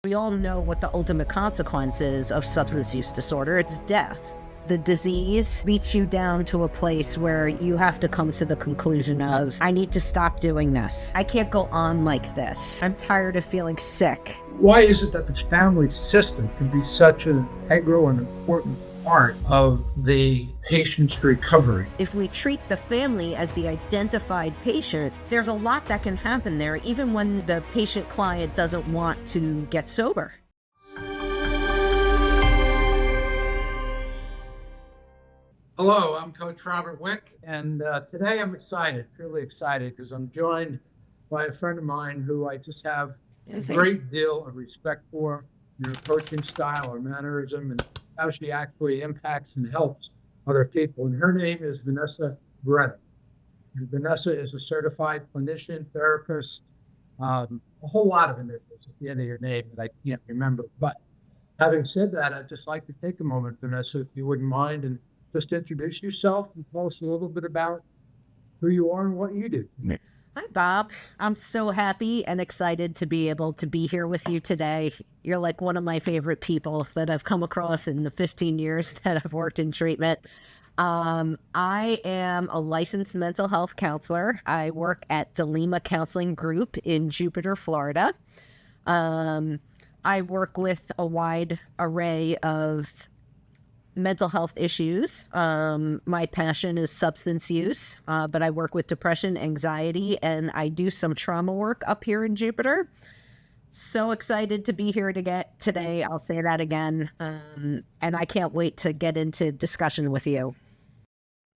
We all know what the ultimate consequence is of substance use disorder. It's death. The disease beats you down to a place where you have to come to the conclusion of, I need to stop doing this. I can't go on like this. I'm tired of feeling sick. Why is it that the family system can be such an integral and important part of the patient's recovery? If we treat the family as the identified patient, there's a lot that can happen there, even when the patient client doesn't want to get sober. Hello, I'm Coach Robert Wick, and today I'm excited, truly excited, because I'm joined by a friend of mine who I just have a great deal of respect for, her coaching style, her mannerism, and how she actually impacts and helps other people. And her name is Vanessa. And Vanessa is a certified clinician, therapist, a whole lot of initials at the end of your name that I can't remember. But having said that, I'd just like to take a moment, Vanessa, if you wouldn't mind, and just introduce yourself and tell us a little bit about who you are and what you do. Hi, Bob. I'm so happy and excited to be able to be here with you today. You're like one of my favorite people that I've come across in the 15 years that I've worked in treatment. I am a licensed mental health counselor. I work at DeLima Counseling Group in Jupiter, Florida. I work with a wide array of mental health issues. My passion is substance use, but I work with depression, anxiety, and I do some trauma work up here in Jupiter. So excited to be here today. I'll say that again. And I can't wait to get into discussion with you.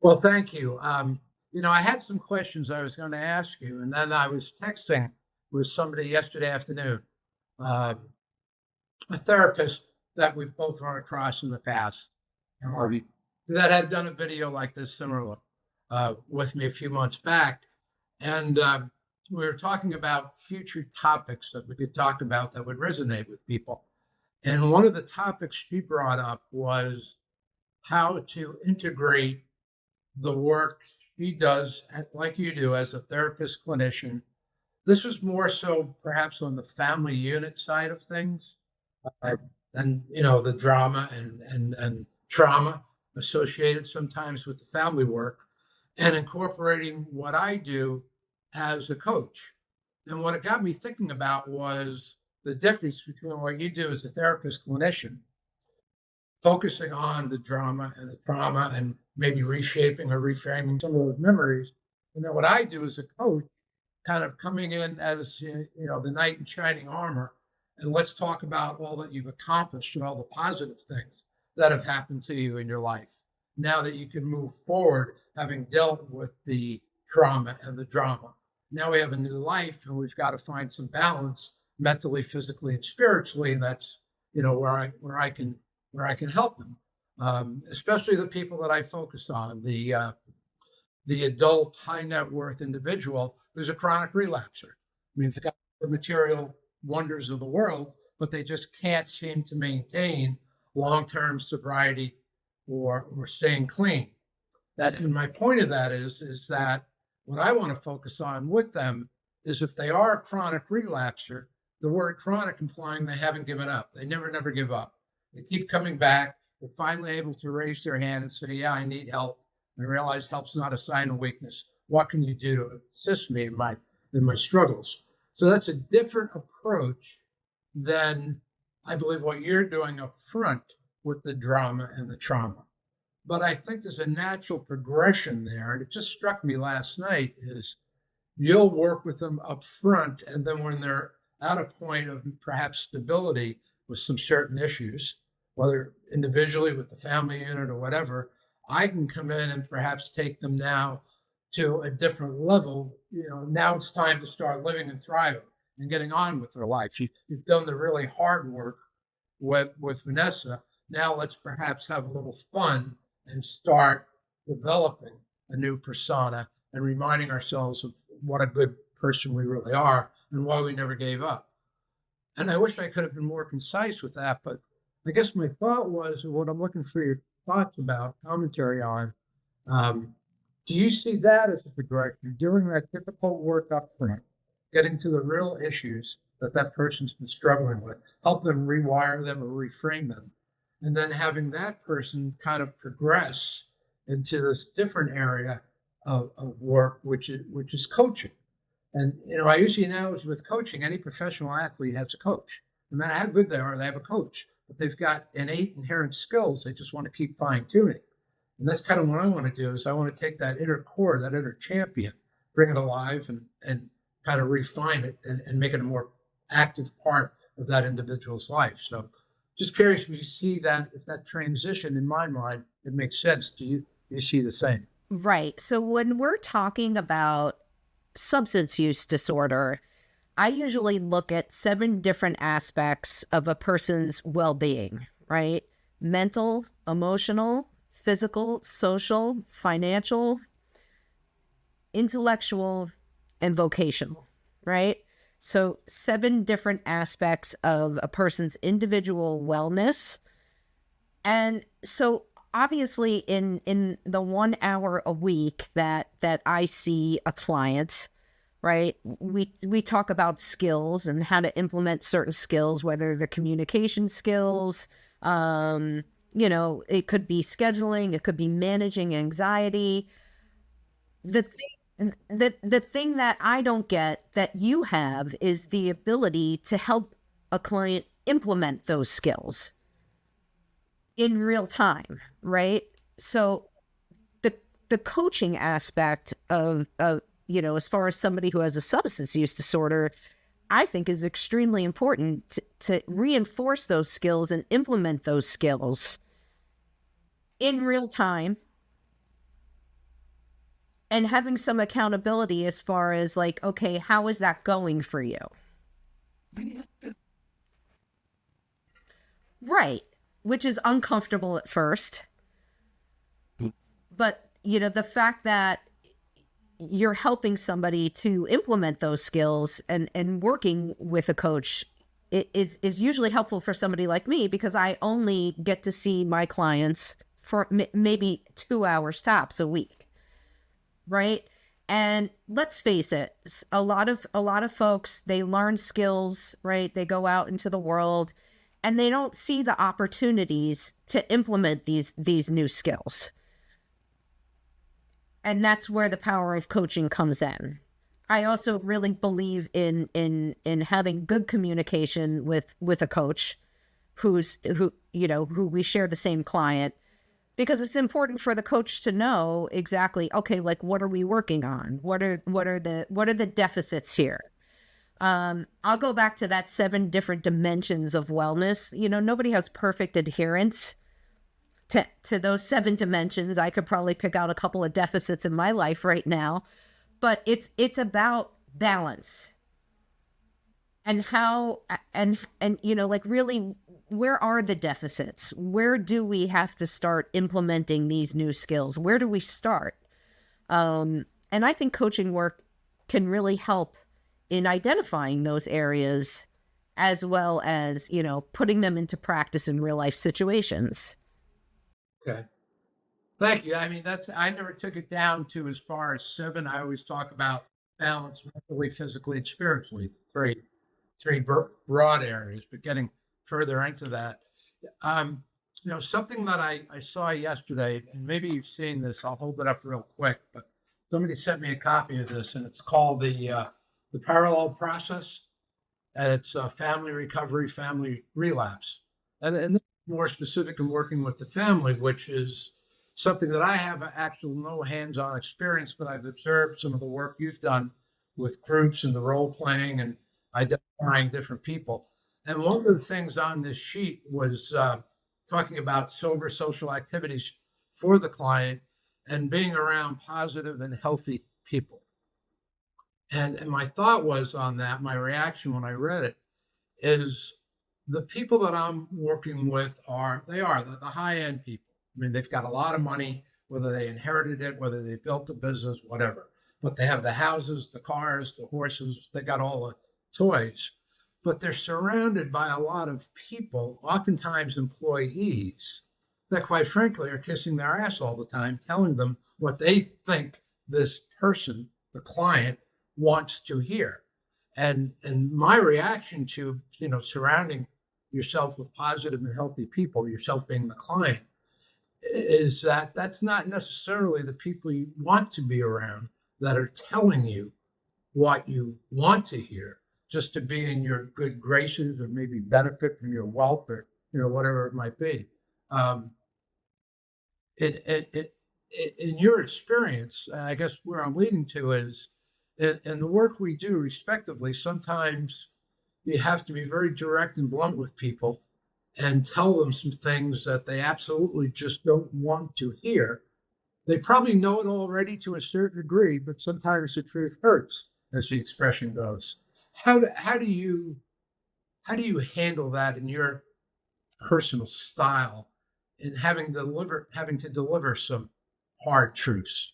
Well, thank you. I had some questions I was going to ask you, and then I was texting with somebody yesterday afternoon, a therapist that we've both run across in the past, that had done a video like this similar with me a few months back. And we were talking about future topics that we could talk about that would resonate with people. And one of the topics she brought up was how to integrate the work she does, like you do, as a therapist clinician. This was more so perhaps on the family unit side of things, and the drama and trauma associated sometimes with the family work, and incorporating what I do as a coach. And what it got me thinking about was the difference between what you do as a therapist clinician, focusing on the drama and the trauma and maybe reshaping or reframing some of those memories. And then what I do as a coach, kind of coming in as, the knight in shining armor, and let's talk about all that you've accomplished and all the positive things that have happened to you in your life. Now that you can move forward, having dealt with the trauma and the drama. Now we have a new life, and we've got to find some balance mentally, physically, and spiritually. And that's, where I can help them, especially the people that I focus on, the adult high net worth individual who's a chronic relapser. I mean, they've got the material wonders of the world, but they just can't seem to maintain long-term sobriety or staying clean. And my point of that is that what I want to focus on with them is, if they are a chronic relapser, the word chronic implying they haven't given up. They never give up. They keep coming back. They're finally able to raise their hand and say, yeah, I need help. I realize help's not a sign of weakness. What can you do to assist me in my struggles? So that's a different approach than, I believe, what you're doing up front with the drama and the trauma. But I think there's a natural progression there. And it just struck me last night is you'll work with them up front, and then when they're at a point of perhaps stability with some certain issues, whether individually with the family unit or whatever, I can come in and perhaps take them now to a different level. Now it's time to start living and thriving and getting on with their life. You've done the really hard work with Vanessa. Now let's perhaps have a little fun and start developing a new persona and reminding ourselves of what a good person we really are and why we never gave up. And I wish I could have been more concise with that, but I guess my thought was, what I'm looking for your thoughts about, commentary on, do you see that as a progression, doing that difficult work up front, getting to the real issues that that person's been struggling with, help them rewire them or reframe them, and then having that person kind of progress into this different area of work, which is coaching. And I usually know with coaching, any professional athlete has a coach. No matter how good they are, they have a coach. But they've got innate inherent skills. They just want to keep fine tuning. And that's kind of what I want to do is I want to take that inner core, that inner champion, bring it alive and kind of refine it and make it a more active part of that individual's life. So just curious if you see that, if that transition in my mind, it makes sense. Do you see the same? Right. So when we're talking about substance use disorder, I usually look at 7 different aspects of a person's well-being, right? Mental, emotional, physical, social, financial, intellectual, and vocational, right? So 7 different aspects of a person's individual wellness. And so obviously in the 1 hour a week that I see a client, right? We talk about skills and how to implement certain skills, whether they're communication skills, it could be scheduling, it could be managing anxiety. The thing that I don't get that you have is the ability to help a client implement those skills in real time, right? So the coaching aspect of as far as somebody who has a substance use disorder, I think is extremely important to reinforce those skills and implement those skills in real time and having some accountability as far as like, okay, how is that going for you? Right. Which is uncomfortable at first. But, the fact that you're helping somebody to implement those skills and working with a coach is usually helpful for somebody like me because I only get to see my clients for maybe 2 hours tops a week, right? And let's face it, a lot of folks, they learn skills, right? They go out into the world and they don't see the opportunities to implement these new skills. And that's where the power of coaching comes in. I also really believe in having good communication with a coach who we share the same client, because it's important for the coach to know exactly, okay, like what are we working on? What are the deficits here? I'll go back to that 7 different dimensions of wellness. Nobody has perfect adherence to those 7 dimensions. I could probably pick out a couple of deficits in my life right now, but it's about balance and how and like really, where are the deficits? Where do we have to start implementing these new skills? Where do we start? And I think coaching work can really help in identifying those areas as well as, putting them into practice in real life situations. Okay. Thank you. I mean, I never took it down to as far as 7. I always talk about balance mentally, physically, and spiritually. Three broad areas, but getting further into that. Something that I saw yesterday, and maybe you've seen this, I'll hold it up real quick, but somebody sent me a copy of this, and it's called the parallel process, and it's family recovery, family relapse. And more specific in working with the family, which is something that I have actual no hands-on experience, but I've observed some of the work you've done with groups and the role playing and identifying different people. And one of the things on this sheet was talking about sober social activities for the client and being around positive and healthy people. And my thought was on that, my reaction when I read it is the people that I'm working with are the high end people. I mean, they've got a lot of money, whether they inherited it, whether they built a business, whatever. But they have the houses, the cars, the horses, they got all the toys. But they're surrounded by a lot of people, oftentimes employees, that quite frankly are kissing their ass all the time, telling them what they think this person, the client, wants to hear. And my reaction to, surrounding yourself with positive and healthy people, yourself being the client, is that that's not necessarily the people you want to be around that are telling you what you want to hear, just to be in your good graces or maybe benefit from your wealth or, whatever it might be. Um, in your experience, and I guess where I'm leading to is in the work we do respectively, sometimes you have to be very direct and blunt with people and tell them some things that they absolutely just don't want to hear. They probably know it already to a certain degree, but sometimes the truth hurts, as the expression goes. How do you handle that in your personal style in having to deliver some hard truths?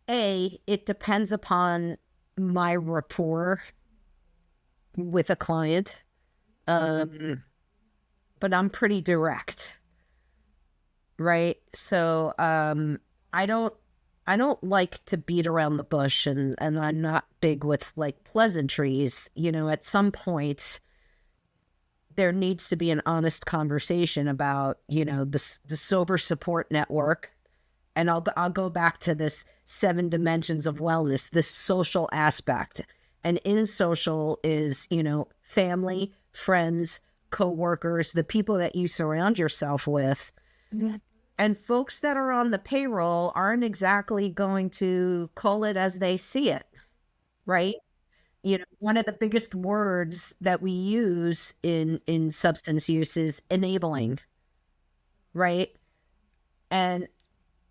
It depends upon my rapport with a client. But I'm pretty direct, right? So I don't I don't like to beat around the bush, and I'm not big with like pleasantries. At some point there needs to be an honest conversation about, the sober support network. And I'll go back to this 7 dimensions of wellness, this social aspect. And in social is, family, friends, coworkers, the people that you surround yourself with. Mhm. And folks that are on the payroll aren't exactly going to call it as they see it, right? One of the biggest words that we use in substance use is enabling, right? And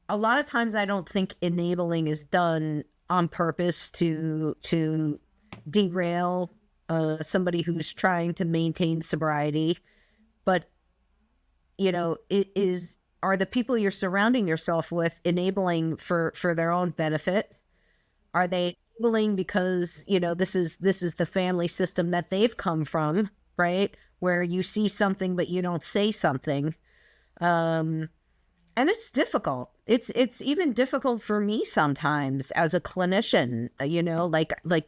a lot of times I don't think enabling is done on purpose to derail somebody who's trying to maintain sobriety, but it is are the people you're surrounding yourself with enabling for their own benefit? Are they enabling because this is the family system that they've come from, right? Where you see something but you don't say something. And it's difficult. It's even difficult for me sometimes as a clinician.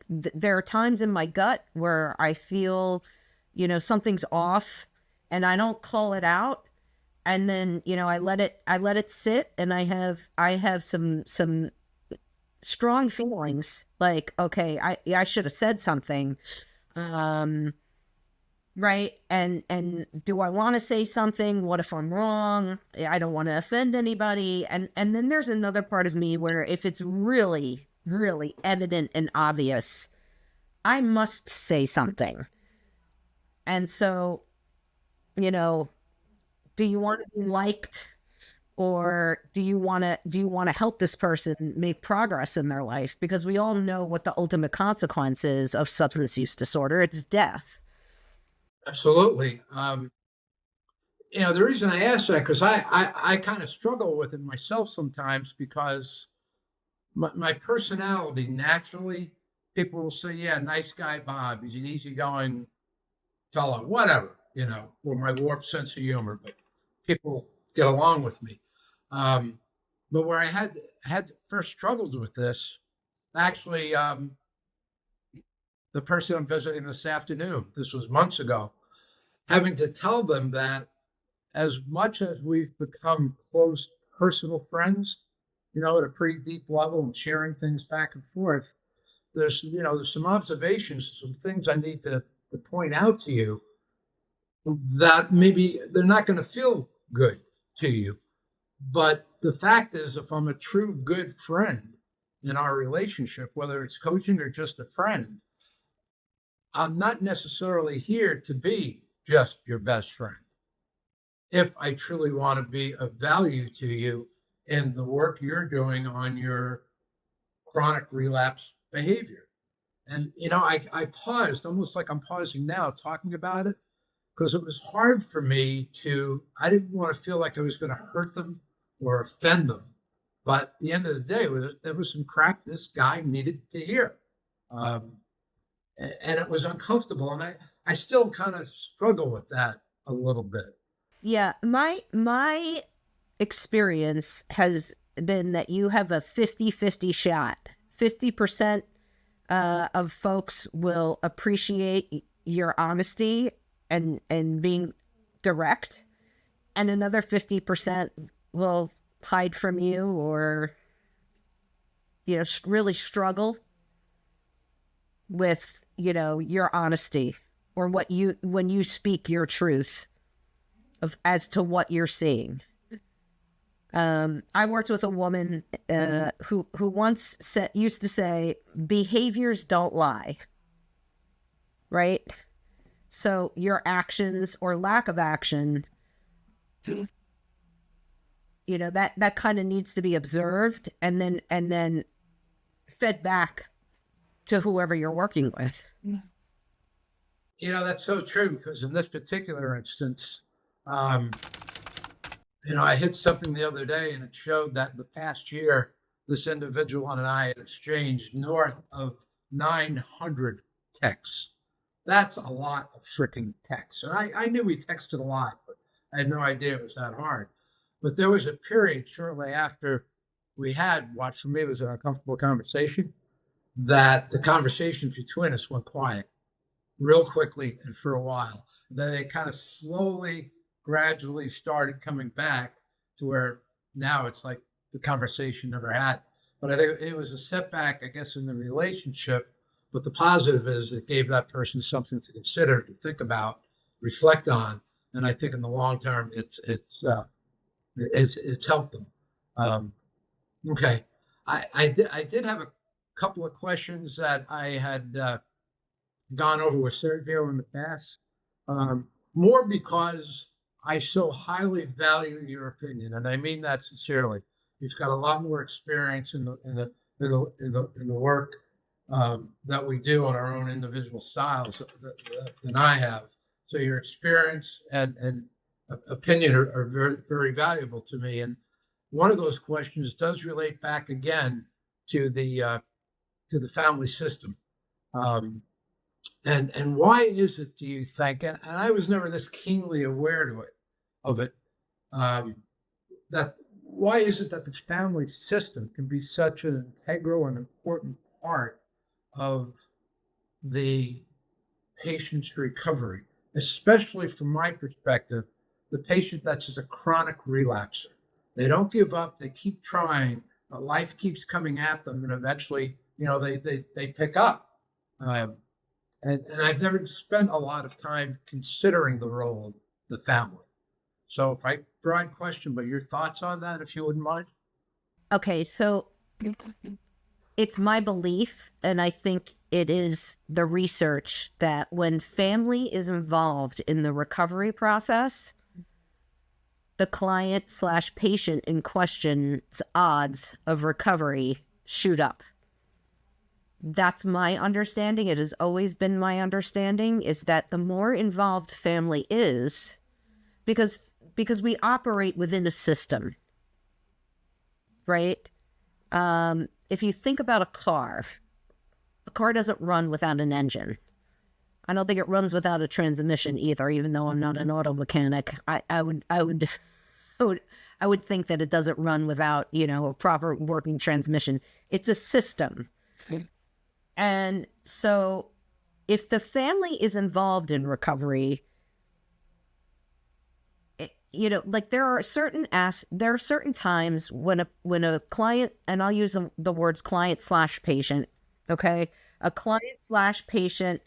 There are times in my gut where I feel, something's off, and I don't call it out, and then I let it sit, and I have some strong feelings like, okay, I should have said something. Um, Right. And do I want to say something? What if I'm wrong? I don't want to offend anybody. And then there's another part of me where if it's really, really evident and obvious, I must say something. And so, you know, do you want to be liked, or do you want to help this person make progress in their life? Because we all know what the ultimate consequence is of substance use disorder. It's death. Absolutely. The reason I ask that, because I kind of struggle with it myself sometimes, because my personality naturally, people will say, yeah, nice guy Bob, he's an easygoing fellow, whatever, or my warped sense of humor, but people get along with me. Um, but where I had first struggled with this, actually, the person I'm visiting this afternoon, this was months ago, having to tell them that as much as we've become close personal friends, at a pretty deep level and sharing things back and forth, there's some observations, some things I need to point out to you that maybe they're not going to feel good to you. But the fact is, if I'm a true good friend in our relationship, whether it's coaching or just a friend, I'm not necessarily here to be just your best friend. If I truly want to be of value to you in the work you're doing on your chronic relapse behavior. And, I paused, almost like I'm pausing now talking about it, because it was hard for me I didn't want to feel like I was going to hurt them or offend them. But at the end of the day, there was some crap this guy needed to hear. Um, and it was uncomfortable. And I still kind of struggle with that a little bit. Yeah, my experience has been that you have a 50-50 shot. 50% of folks will appreciate your honesty and being direct, and another 50% will hide from you or really struggle with your honesty or when you speak your truth of as to what you're seeing. I worked with a woman who once used to say, behaviors don't lie, right? So your actions or lack of action, that kind of needs to be observed and then fed back to whoever you're working with. That's so true, because in this particular instance, um, I hit something the other day and it showed that the past year, this individual and I had exchanged north of 900 texts. That's a lot of freaking text. And I knew we texted a lot, but I had no idea it was that hard. But there was a period shortly after we had what for me was an uncomfortable conversation, that the conversations between us went quiet real quickly and for a while. Then they kind of slowly, gradually started coming back to where now it's like the conversation never had. But I think it was a setback, I guess, in the relationship. But the positive is it gave that person something to consider, to think about, reflect on, and I think in the long term, it's helped them. Okay, I did have a couple of questions that I had gone over with Sergio in the past, more because I so highly value your opinion, and I mean that sincerely. You've got a lot more experience in the work that we do on our own individual styles than I have. So your experience and opinion are very, very valuable to me. And one of those questions does relate back again to the family system. And why is it, do you think? And I was never this keenly aware of it. That why is it that the family system can be such an integral and important part of the patient's recovery, especially from my perspective, the patient that's a chronic relapser. They don't give up, they keep trying, but life keeps coming at them, and eventually, they pick up. And I've never spent a lot of time considering the role of the family. So if I broad question, but your thoughts on that, if you wouldn't mind? Okay, so it's my belief, and I think it is the research, that when family is involved in the recovery process, the client/patient in question's odds of recovery shoot up. That's my understanding. It has always been my understanding, is that the more involved family is, because we operate within a system, right? If you think about a car doesn't run without an engine. I don't think it runs without a transmission either, even though I'm not an auto mechanic. I would think that it doesn't run without, a proper working transmission. It's a system. And so if the family is involved in recovery, there are certain times when a client, and I'll use the words client/patient, okay? A client/patient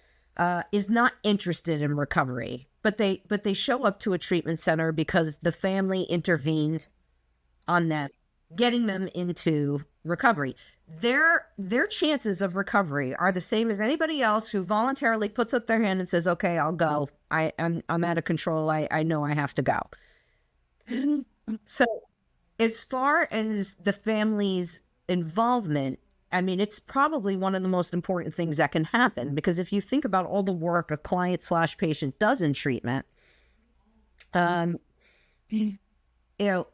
is not interested in recovery, but they show up to a treatment center because the family intervened on them, getting them into recovery. Their chances of recovery are the same as anybody else who voluntarily puts up their hand and says, "Okay, I'll go. I'm out of control. I know I have to go." So, as far as the family's involvement, I mean, it's probably one of the most important things that can happen, because if you think about all the work a client/patient does in treatment, you know,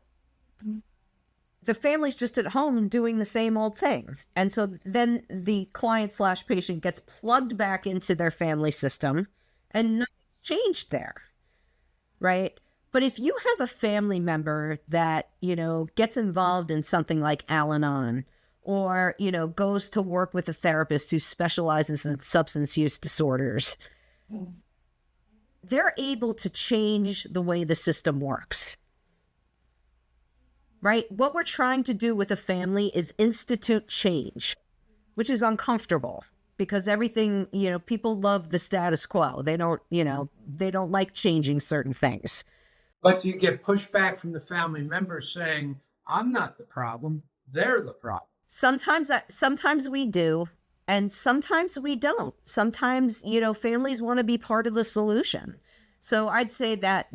the family's just at home doing the same old thing. And so then the client/patient gets plugged back into their family system and nothing's changed there, right? But if you have a family member that, gets involved in something like Al-Anon, or, goes to work with a therapist who specializes in substance use disorders, they're able to change the way the system works. Right? What we're trying to do with a family is institute change, which is uncomfortable because everything, people love the status quo. They don't like changing certain things. But you get pushback from the family members saying, I'm not the problem, they're the problem. Sometimes we do, and sometimes we don't. Sometimes, families want to be part of the solution. So I'd say that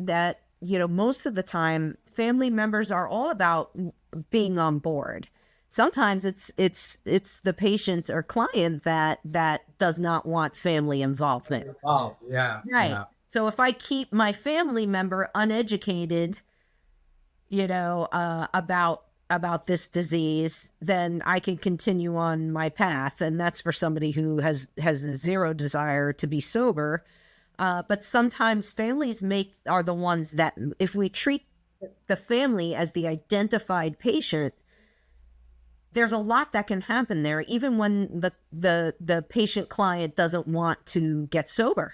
most of the time family members are all about being on board. Sometimes it's the patient or client that does not want family involvement. Oh, yeah. Right. Yeah. So if I keep my family member uneducated, about this disease, then I can continue on my path. And that's for somebody who has zero desire to be sober. But sometimes families are the ones that, if we treat the family as the identified patient, there's a lot that can happen there, even when the patient client doesn't want to get sober.